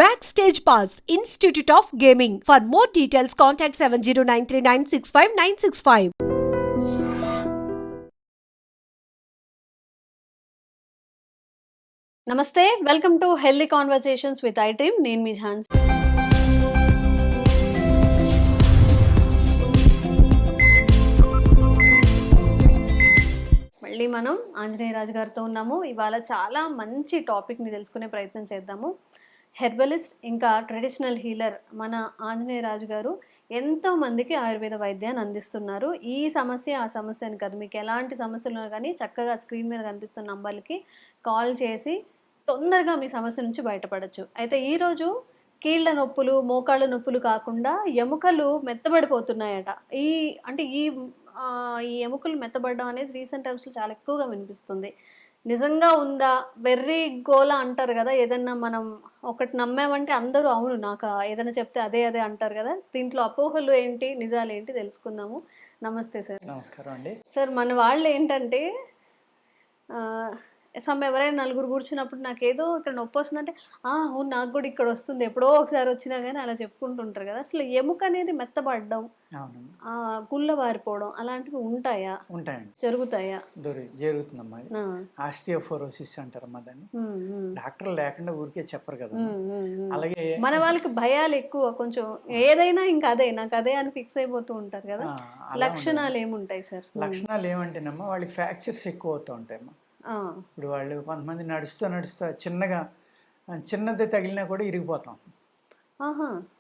Backstage Pass, Institute of Gaming. For more details, contact 709396596. నమస్తే, welcome to healthy conversations with I dream. నేను మీ ఝాన్సీ. మళ్ళీ మనం ఆంజనేయ రాజు గారితో ఉన్నాము. ఇవాళ చాలా మంచి టాపిక్ని తెలుసుకునే ప్రయత్నం చేద్దాము. హెర్బలిస్ట్ ఇంకా ట్రెడిషనల్ హీలర్ మన ఆంజనేయ రాజు గారు ఎంతో మందికి ఆయుర్వేద వైద్యాన్ని అందిస్తున్నారు. ఈ సమస్య ఆ సమస్య అని కాదు, మీకు ఎలాంటి సమస్యలు ఉన్నా కానీ చక్కగా స్క్రీన్ మీద కనిపిస్తున్న నంబర్లకి కాల్ చేసి తొందరగా మీ సమస్య నుంచి బయటపడచ్చు. అయితే ఈరోజు కీళ్ళ నొప్పులు, మోకాళ్ళ నొప్పులు కాకుండా ఎముకలు మెత్తబడిపోతున్నాయట. ఈ ఎముకలు మెత్తబడడం అనేది రీసెంట్ టైమ్స్లో చాలా ఎక్కువగా వినిపిస్తుంది. నిజంగా ఉందా? వెర్రి గోల అంటారు కదా, ఏదన్నా మనం ఒకటి నమ్మామంటే అందరూ అవును నాకు ఏదైనా చెప్తే అదే అదే అంటారు కదా. దీంట్లో అపోహలు ఏంటి, నిజాలు ఏంటి తెలుసుకుందాము. నమస్తే సార్. నమస్కారం అండి. సార్, మన వాళ్ళు ఏంటంటే ఎవరైనా నలుగురు కూర్చున్నప్పుడు నాకు ఏదో ఇక్కడ నొప్పి వస్తుందంటే అవును నాకు కూడా ఇక్కడ వస్తుంది, ఎప్పుడో ఒకసారి వచ్చినా కానీ అలా చెప్పుకుంటుంటారు కదా. అసలు ఎముక అనేది మెత్తబడడం, గుళ్ళ బారిపోవడం అలాంటివి ఉంటాయా? ఉంటాయండి, జరుగుతాయా? జరుగుతుందమ్మా. ఆస్టియోఫోరోసిస్ అంటారమ్మా దాన్ని. డాక్టర్లు లేకుండా ఊరికే చెప్పరు కదా. అలాగే మన వాళ్ళకి భయాలు ఎక్కువ, కొంచెం ఏదైనా ఇంకా అదే నాకు అదే అని ఫిక్స్ అయిపోతూ ఉంటారు కదా. లక్షణాలు ఏముంటాయి సార్? లక్షణాలు ఏమంటేనమ్మా, వాళ్ళకి ఫ్రాక్చర్స్ ఎక్కువ అవుతూ ఉంటాయమ్మా. ఇప్పుడు వాళ్ళు కొంతమంది నడుస్తూ చిన్నది తగిలినా కూడా ఇరిగిపోతాం,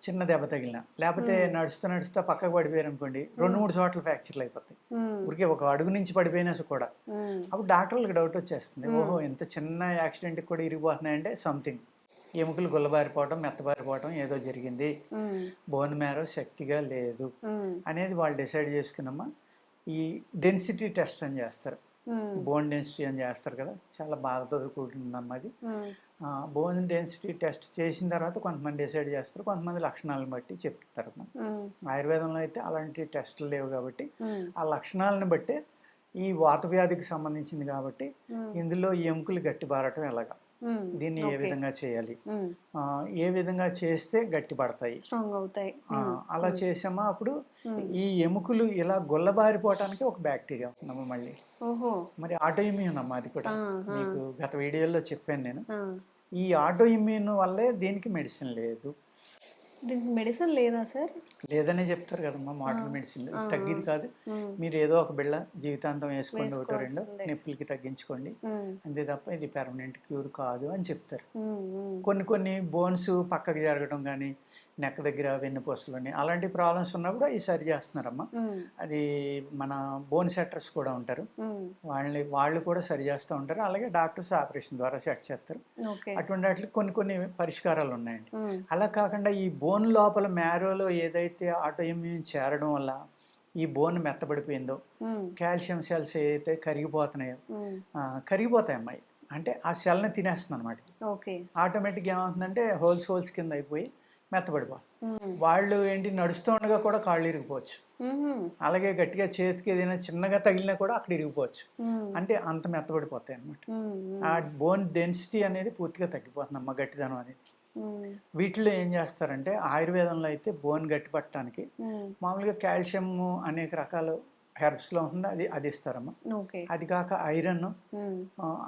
చిన్న దెబ్బ తగిలినా. లేకపోతే నడుస్తూ పక్కకు పడిపోయారు అనుకోండి, 2-3 చోట్ల ఫ్రాక్చర్లు అయిపోతాయి. ఊరికే ఒక అడుగు నుంచి పడిపోయినా కూడా. అప్పుడు డాక్టర్లకు డౌట్ వచ్చేస్తుంది, ఓహో ఇంత చిన్న యాక్సిడెంట్కి కూడా ఇరిగిపోతున్నాయంటే సంథింగ్ ఎముకలు గుల్లబారిపోవటం, మెత్తబారిపోవటం ఏదో జరిగింది, బోన్ మ్యారో శక్తిగా లేదు అనేది వాళ్ళు డిసైడ్ చేసుకున్నామా. ఈ డెన్సిటీ టెస్ట్ అని చేస్తారు, బోన్ డెన్సిటీ అని చేస్తారు కదా, చాలా బాధతో కూడుతుందమ్మా అది. బోన్ డెన్సిటీ టెస్ట్ చేసిన తర్వాత కొంతమంది డిసైడ్ చేస్తారు, కొంతమంది లక్షణాలను బట్టి చెప్తారు. ఆయుర్వేదంలో అయితే అలాంటి టెస్టులు లేవు కాబట్టి ఆ లక్షణాలను బట్టి ఈ వాత వ్యాధికి సంబంధించింది కాబట్టి ఇందులో ఎముకలు గట్టి బారటం ఎలాగా, దీన్ని ఏ విధంగా చేయాలి, ఏ విధంగా చేస్తే గట్టి పడతాయి, స్ట్రాంగ్ అవుతాయి, అలా చేసామా అప్పుడు ఈ ఎముకలు ఇలా గుల్లబారిపోవటానికి ఒక బ్యాక్టీరియా ఉందమ్మా మళ్ళీ. మరి ఆటో ఇమ్యూన్ అమ్మా అది కూడా, మీకు గత వీడియోలో చెప్పాను నేను. ఈ ఆటో ఇమ్యూన్ వల్లే దీనికి మెడిసిన్ లేదు. దీనికి మెడిసిన్ లేదా సార్? లేదనే చెప్తారు కదమ్మా మోడర్న్ మెడిసిన్. తగ్గేది కాదు, మీరు ఏదో ఒక బిళ్ళ జీవితాంతం వేసుకోండి, ఒకటో రెండో నొప్పులకి తగ్గించుకోండి అంతే తప్ప ఇది పెర్మనెంట్ క్యూర్ కాదు అని చెప్తారు. కొన్ని బోన్స్ పక్కకి జరగడం కానీ, నెక్ దగ్గర వెన్నుపూసలని అలాంటి ప్రాబ్లమ్స్ ఉన్నప్పుడు అవి సరి చేస్తున్నారమ్మా. అది మన బోన్ సెట్టర్స్ కూడా ఉంటారు, వాళ్ళు కూడా సరి చేస్తూ ఉంటారు. అలాగే డాక్టర్స్ ఆపరేషన్ ద్వారా సెట్ చేస్తారు. అటువంటి వాటికి కొన్ని పరిష్కారాలు ఉన్నాయండి. అలా కాకుండా ఈ బోన్ లోపల మ్యారోలో ఏదైతే ఆటో ఇమ్యూన్ చేరడం వల్ల ఈ బోన్ మెత్తబడిపోయిందో, కాల్షియం సెల్స్ ఏదైతే కరిగిపోతాయి అమ్మాయి, అంటే ఆ సెల్ని తినేస్తుంది అనమాట. ఆటోమేటిక్గా ఏమవుతుందంటే హోల్స్ కింద అయిపోయి మెత్తబడిపోతుంది. వాళ్ళు ఏంటి నడుస్తూ ఉండగా కూడా కాళ్ళు ఇరిగిపోవచ్చు, అలాగే గట్టిగా చేతికి ఏదైనా చిన్నగా తగిలినా కూడా అక్కడ ఇరిగిపోవచ్చు. అంటే అంత మెత్తబడిపోతాయి అనమాట. ఆ బోన్ డెన్సిటీ అనేది పూర్తిగా తగ్గిపోతుంది అమ్మ, గట్టిదనం అనేది. వీటిలో ఏం చేస్తారంటే ఆయుర్వేదంలో అయితే బోన్ గట్టి పట్టడానికి మామూలుగా కాల్షియం అనేక రకాల హెర్బ్స్లో ఉంది, అది ఇస్తారమ్మా. అది కాక ఐరన్,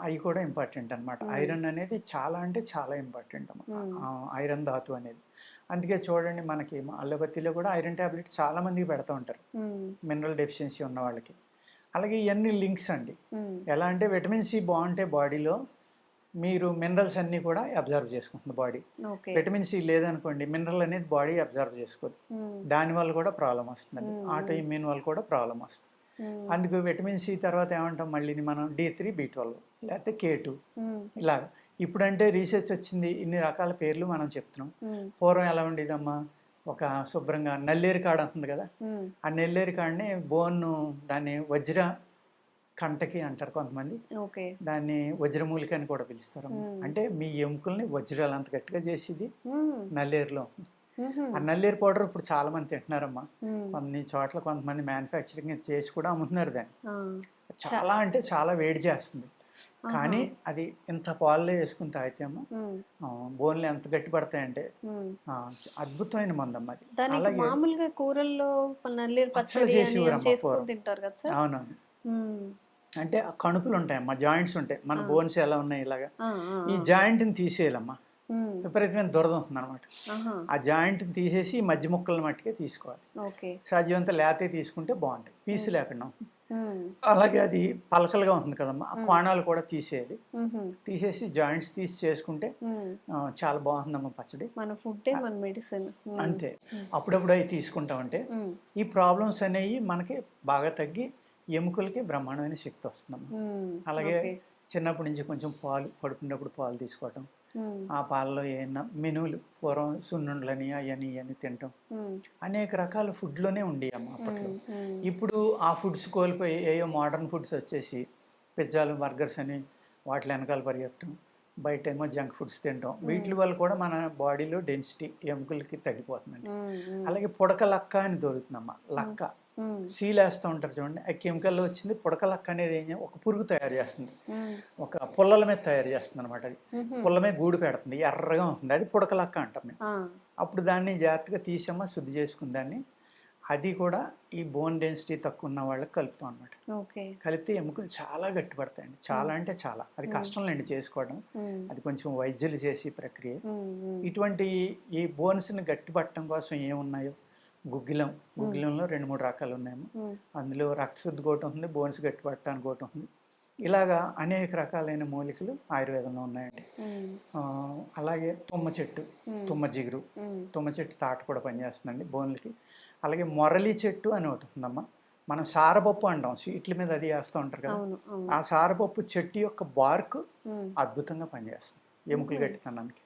అవి కూడా ఇంపార్టెంట్ అనమాట. ఐరన్ అనేది చాలా అంటే చాలా ఇంపార్టెంట్ అమ్మా, ఐరన్ ధాతు అనేది. అందుకే చూడండి మనకి అల్లోపతిలో కూడా ఐరన్ ట్యాబ్లెట్ చాలా మందికి పెడతా ఉంటారు, మినరల్ డెఫిషియన్సీ ఉన్న వాళ్ళకి. అలాగే ఇవన్నీ లింక్స్ అండి. ఎలా అంటే విటమిన్ సి బాగుంటే బాడీలో మీరు మినరల్స్ అన్నీ కూడా అబ్జర్వ్ చేసుకుంటుంది బాడీ. విటమిన్ సి లేదనుకోండి, మినరల్ అనేది బాడీ అబ్జర్వ్ చేసుకోదు, దానివల్ల కూడా ప్రాబ్లం వస్తుందండి. ఆటో ఇమ్యూన్ వల్ల కూడా ప్రాబ్లం వస్తుంది. అందుకు విటమిన్ సి తర్వాత ఏమంటాం మళ్ళీ మనం D3, B12 లేకపోతే K2 ఇలాగ. ఇప్పుడంటే రీసెర్చ్ వచ్చింది, ఇన్ని రకాల పేర్లు మనం చెప్తున్నాం. పూర్వం ఎలా ఉండేదమ్మా, ఒక శుభ్రంగా నల్లేరు కాడ ఉంటుంది కదా, ఆ నెల్లేరు కాడని బోన్ దాన్ని వజ్ర కంటకి అంటారు కొంతమంది, దాన్ని వజ్రమూలిక అని కూడా పిలుస్తారు. అంటే మీ ఎముకల్ని వజ్రాలు అంత గట్టిగా చేసేది నల్లేరులో. ఆ నల్లేరు పౌడర్ ఇప్పుడు చాలా మంది తింటున్నారమ్మా. కొన్ని చోట్ల కొంతమంది మ్యానుఫ్యాక్చరింగ్ చేసి కూడా అమ్ముతున్నారు దాన్ని. చాలా అంటే చాలా వేడి చేస్తుంది. కానీ అది ఇంత పాలలో వేసుకుని తాగితే అమ్మ బోన్లు ఎంత గట్టి పడతాయంటే అద్భుతమైన మందమ్మ అది. అలాగే మామూలుగా కూరల్లో నల్లేరు పచ్చడి చేసుకొని తింటారు కదా సార్. అవునవును, అంటే కణుపులు ఉంటాయమ్మా, జాయింట్స్ ఉంటాయి, మన బోన్స్ ఎలా ఉన్నాయి ఇలాగా, ఈ జాయింట్ని తీసేయాలమ్మా, విపరీతమైన దురద ఉంటుంది అనమాట. ఆ జాయింట్ని తీసేసి ఈ మధ్య ముక్కల మట్టికే తీసుకోవాలి, సాధ్యమంతా లేతే తీసుకుంటే బాగుంటాయి, పీసు లేకుండా. అలాగే అది పలకలుగా ఉంటుంది కదమ్మా, ఆ కోణాలు కూడా తీసేయాలి, తీసేసి జాయింట్స్ తీసి చేసుకుంటే చాలా బాగుందమ్మా పచ్చడి. మన ఫుడ్ మన మెడిసిన్ అంతే. అప్పుడప్పుడు అవి తీసుకుంటామంటే ఈ ప్రాబ్లమ్స్ అనేవి మనకి బాగా తగ్గి ఎముకలకి బ్రహ్మాండమైన శక్తి వస్తుందమ్మా. అలాగే చిన్నప్పటి నుంచి కొంచెం పాలు పడుకున్నప్పుడు పాలు తీసుకోవటం, ఆ పాలలో ఏమన్నా మెనువులు పూర్వం సున్నుండ్లని అవన్నీ తినటం, అనేక రకాల ఫుడ్లోనే ఉండేవమ్మా అప్పట్లో. ఇప్పుడు ఆ ఫుడ్స్ కోల్పోయి ఏయో మోడర్న్ ఫుడ్స్ వచ్చేసి పిజ్జాలు బర్గర్స్ అని వాటి వెనకాల పరిగెత్తడం, బయట ఏమో జంక్ ఫుడ్స్ తినటం, వీటి వల్ల కూడా మన బాడీలో డెన్సిటీ ఎముకలకి తగ్గిపోతుందండి. అలాగే పుడక లక్క అని దొరుకుతుందమ్మా, లక్క సీల్ వేస్తూ ఉంటారు చూడండి, ఆ కెమికల్లో వచ్చింది పుడక లక్క అనేది ఒక పురుగు తయారు చేస్తుంది, ఒక పుల్లల మీద తయారు చేస్తుంది అనమాట. అది పుల్ల మీద గూడు పెడుతుంది, ఎర్రగా ఉంటుంది, అది పుడక లక్క అంటాం మేము. అప్పుడు దాన్ని జాగ్రత్తగా తీసమ్మా, శుద్ధి చేసుకుని దాన్ని, అది కూడా ఈ బోన్ డెన్సిటీ తక్కువ ఉన్న వాళ్ళకి కలుపుతాం అనమాట. కలిపితే ఎముకలు చాలా గట్టిపడతాయండి, చాలా అంటే చాలా. అది కష్టం లేండి చేసుకోవడం, అది కొంచెం వైద్యులు చేసే ప్రక్రియ. ఇటువంటి ఈ బోన్స్ని గట్టిపట్టడం కోసం ఏమున్నాయో, గుగ్గిలంలో 2-3 రకాలు ఉన్నాయమ్మా. అందులో రక్తశుద్ధి ఒకటి ఉంటుంది, బోన్స్ గట్టిపట్టడానికి ఒకటి ఉంది. ఇలాగా అనేక రకాలైన మూలికలు ఆయుర్వేదంలో ఉన్నాయండి. అలాగే తుమ్మ చెట్టు, తుమ్మ జిగురు, తుమ్మ చెట్టు తాట కూడా పనిచేస్తుందండి బోన్లకి. అలాగే మొరలి చెట్టు అని ఒకటి ఉందమ్మా, మనం సారపప్పు అంటాం, స్వీట్ల మీద అది వేస్తూ ఉంటారు కదా, ఆ సారపప్పు చెట్టు యొక్క బార్క్ అద్భుతంగా పనిచేస్తుంది ఎముకలు గట్టితనానికి,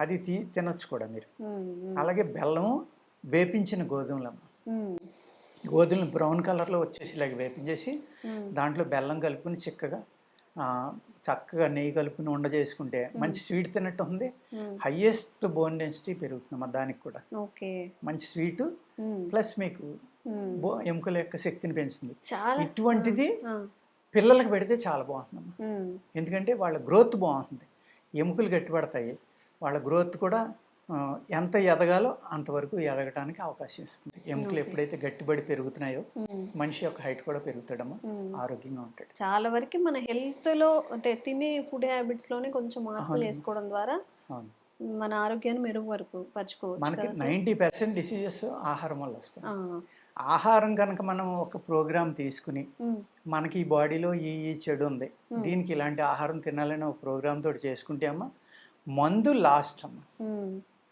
అది తినొచ్చు కూడా మీరు. అలాగే బెల్లము, వేపించిన గోధుమలమ్మ, గోధుమలు బ్రౌన్ కలర్లో వచ్చేసి ఇలాగ వేపించేసి దాంట్లో బెల్లం కలుపుకుని చక్కగా నెయ్యి కలుపుకుని ఉండ చేసుకుంటే మంచి స్వీట్ తిన్నట్టు ఉంది, హైయెస్ట్ బోన్ డెన్సిటీ పెరుగుతుందమ్మా దానికి కూడా. మంచి స్వీటు ప్లస్ మీకు ఎముకల యొక్క శక్తిని పెంచుతుంది. ఇటువంటిది పిల్లలకు పెడితే చాలా బాగుంటుందమ్మా, ఎందుకంటే వాళ్ళ గ్రోత్ బాగుంటుంది, ఎముకలు గట్టిపడతాయి, వాళ్ళ గ్రోత్ కూడా ఎంత ఎదగాలో అంతవరకు ఎదగటానికి అవకాశం ఇస్తుంది. ఎముకలు ఎప్పుడైతే గట్టిబడి పెరుగుతున్నాయో మనిషి యొక్క హైట్ కూడా పెరుగుతాడమ్మా, ఆరోగ్యంగా ఉంటాడు. చాలా వరకు మన హెల్త్ లో అంటే తినే ఫుడ్ హ్యాబిట్స్ లోనే కొంచెం మార్పులు చేసుకోవడం ద్వారా మన ఆరోగ్యాన్ని మెరుగుపరచుకోవచ్చు. మనకి 90% డిసీజెస్ ఆహారం వల్ల వస్తాయి. ఆహారం కనుక మనం ఒక ప్రోగ్రామ్ తీసుకుని మనకి ఈ బాడీలో ఈ చెడు ఉంది, దీనికి ఇలాంటి ఆహారం తినాలని ఒక ప్రోగ్రామ్ తోటి చేసుకుంటే అమ్మా, మందు లాస్ట్ అమ్మా,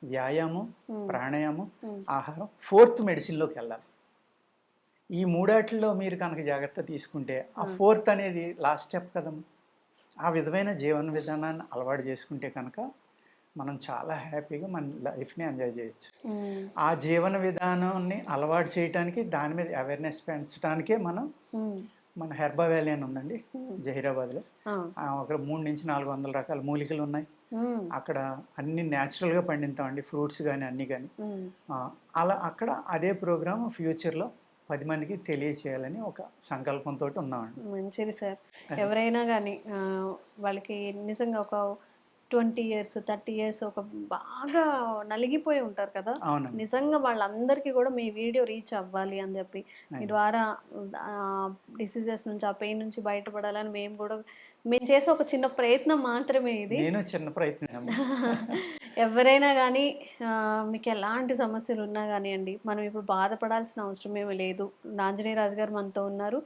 వ్యాయామం, ప్రాణాయామం, ఆహారం 4th మెడిసిన్లోకి వెళ్ళాలి. ఈ మూడాటిల్లో మీరు కనుక జాగ్రత్త తీసుకుంటే ఆ 4th అనేది లాస్ట్ స్టెప్ కదమ్మా. ఆ విధమైన జీవన విధానాన్ని అలవాటు చేసుకుంటే కనుక మనం చాలా హ్యాపీగా మన లైఫ్ని ఎంజాయ్ చేయొచ్చు. ఆ జీవన విధానాన్ని అలవాటు చేయడానికి, దాని మీద అవేర్నెస్ పెంచడానికే మన హెర్బా వ్యాలీ అని ఉందండి జహీరాబాద్లో, అక్కడ 300-400 రకాల మూలికలు ఉన్నాయి. అక్కడ అన్ని న్యాచురల్గా పండిస్తామండి, ఫ్రూట్స్ కానీ అన్నీ కానీ. అలా అక్కడ అదే ప్రోగ్రామ్ ఫ్యూచర్లో 10 మందికి తెలియచేయాలని ఒక సంకల్పంతో ఉన్నామండి. మంచిది సార్. ఎవరైనా కానీ వాళ్ళకి నిజంగా ఒక 20 years 30 years ఒక బాగా నలిగిపోయి ఉంటారు కదా, నిజంగా వాళ్ళందరికీ కూడా మీ వీడియో రీచ్ అవ్వాలి అని చెప్పి, మీ ద్వారా డిసీజెస్ నుంచి, ఆ పెయిన్ నుంచి బయటపడాలని మేము చేసే ఒక చిన్న ప్రయత్నం మాత్రమే ఇది. నేను చిన్న ప్రయత్నం. ఎవరైనా కానీ మీకు ఎలాంటి సమస్యలు ఉన్నా కానివ్వండి, మనం ఇప్పుడు బాధపడాల్సిన అవసరం ఏమీ లేదు. ఆంజనేయ రాజు గారు మనతో ఉన్నారు.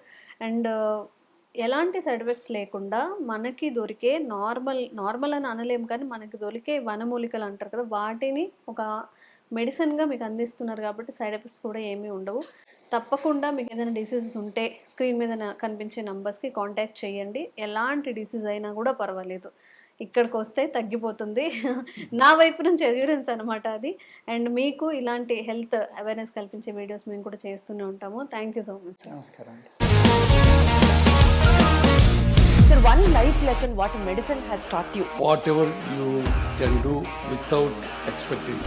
అండ్ ఎలాంటి సైడ్ ఎఫెక్ట్స్ లేకుండా మనకి దొరికే నార్మల్ అని అనలేము, కానీ మనకి దొరికే వనమూలికలు అంటారు కదా, వాటిని ఒక మెడిసిన్గా మీకు అందిస్తున్నారు కాబట్టి సైడ్ ఎఫెక్ట్స్ కూడా ఏమీ ఉండవు. తప్పకుండా మీకు ఏదైనా డిసీజెస్ ఉంటే స్క్రీన్ మీద కనిపించే నంబర్స్కి కాంటాక్ట్ చేయండి. ఎలాంటి డిసీజ్ అయినా కూడా పర్వాలేదు, ఇక్కడికి వస్తే తగ్గిపోతుంది. నా వైపు నుంచి ఎడ్యూరెన్స్ అనమాట అది. అండ్ మీకు ఇలాంటి హెల్త్ అవేర్నెస్ కల్పించే వీడియోస్ మేము కూడా చేస్తూనే ఉంటాము. Thank you so much. నమస్కారం. Sir, one life lesson what medicine has taught you. Whatever you can do without expecting.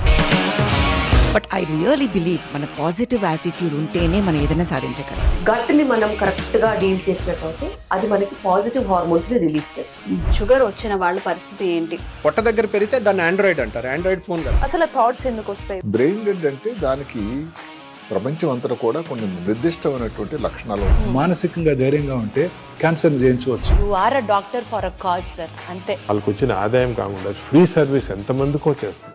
But I really believe మన పాజిటివ్ యాటిట్యూడ్ ఉంటేనే మనం ఏదైనా సాధించగలం. గట్ ని మనం కరెక్ట్ గా డీల్ చేసినట్లయితే అది మనకి పాజిటివ్ హార్మోన్స్ ని రిలీజ్ చేస్తుంది. షుగర్ వచ్చిన వాళ్ళ పరిస్థితి ఏంటి? పొట్ట దగ్గర పెరిగితే దాన్ని ఆండ్రాయిడ్ అంటారు, ఆండ్రాయిడ్ ఫోన్ కదా. అసలు థాట్స్ ఎందుకు వస్తాయి? బ్రెయిన్ డెడ్ అంటే దానికి ప్రపంచం అంతా కూడా కొన్ని నిర్దిష్టమైనటువంటి లక్షణాలు ఉంటాయి. మానసికంగా ధైర్యంగా ఉంటే క్యాన్సర్ జయించవచ్చు. You are a doctor for a cause sir, అంతే. వాళ్ళకి వచ్చిన ఆదాయం కాకుండా ఫ్రీ సర్వీస్ ఎంతమందికో చేస్తుంది.